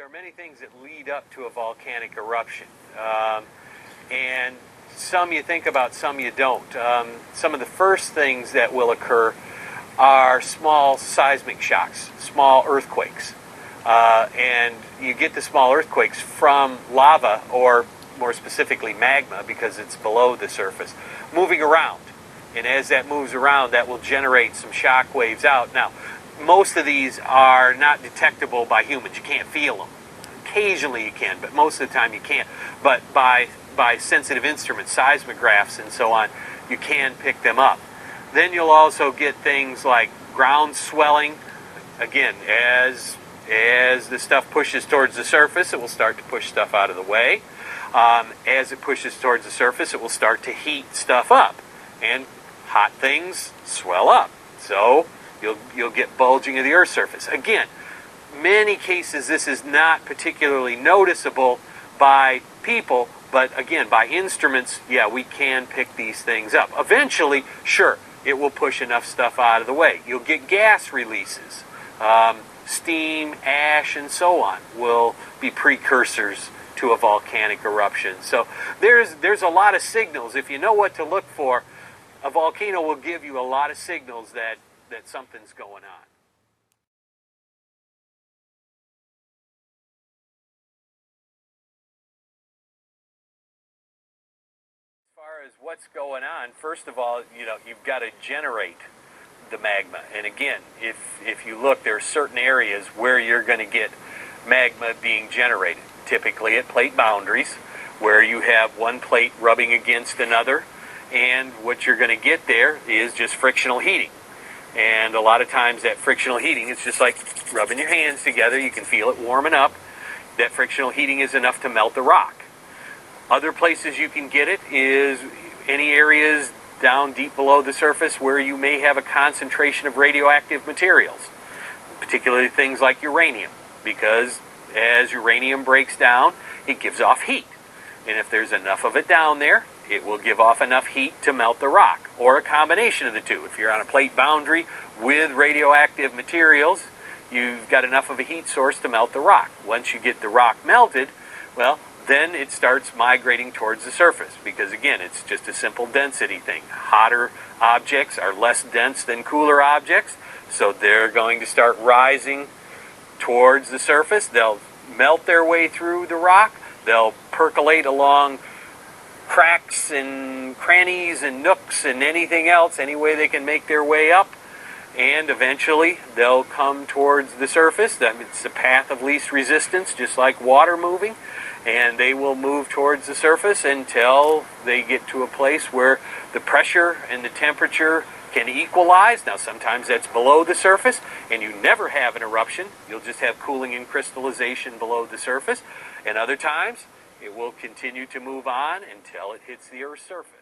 there are many things that lead up to a volcanic eruption. And some you think about, some you don't. Some of the first things that will occur are small seismic shocks, small earthquakes. And you get the small earthquakes from lava, or more specifically magma, because it's below the surface, moving around. And as that moves around, that will generate some shock waves out. Now, most of these are not detectable by humans. You can't feel them. Occasionally you can, but most of the time you can't. But by sensitive instruments, seismographs and so on, you can pick them up. Then you'll also get things like ground swelling. Again, as the stuff pushes towards the surface, it will start to push stuff out of the way. As it pushes towards the surface, it will start to heat stuff up. And hot things swell up. So you'll get bulging of the Earth's surface. Again, many cases this is not particularly noticeable by people, but again, by instruments, yeah, we can pick these things up. Eventually, sure, it will push enough stuff out of the way. You'll get gas releases. Steam, ash, and so on will be precursors to a volcanic eruption. So there's a lot of signals. If you know what to look for, a volcano will give you a lot of signals that something's going on. As far as what's going on, first of all, you've got to generate the magma. And again, if you look, there are certain areas where you're going to get magma being generated. Typically at plate boundaries, where you have one plate rubbing against another, and what you're going to get there is just frictional heating. And a lot of times that frictional heating is just like rubbing your hands together. You can feel it warming up. That frictional heating is enough to melt the rock. Other places you can get it is any areas down deep below the surface where you may have a concentration of radioactive materials, particularly things like uranium, because as uranium breaks down, it gives off heat. And if there's enough of it down there, it will give off enough heat to melt the rock, or a combination of the two. If you're on a plate boundary with radioactive materials, you've got enough of a heat source to melt the rock. Once you get the rock melted, well, then it starts migrating towards the surface, because again, it's just a simple density thing. Hotter objects are less dense than cooler objects, so they're going to start rising towards the surface. They'll melt their way through the rock. They'll percolate along cracks and crannies and nooks and anything else, any way they can make their way up, and eventually they'll come towards the surface. It's the path of least resistance, just like water moving, and they will move towards the surface until they get to a place where the pressure and the temperature can equalize. Now sometimes that's below the surface and you never have an eruption. You'll just have cooling and crystallization below the surface, and other times it will continue to move on until it hits the Earth's surface.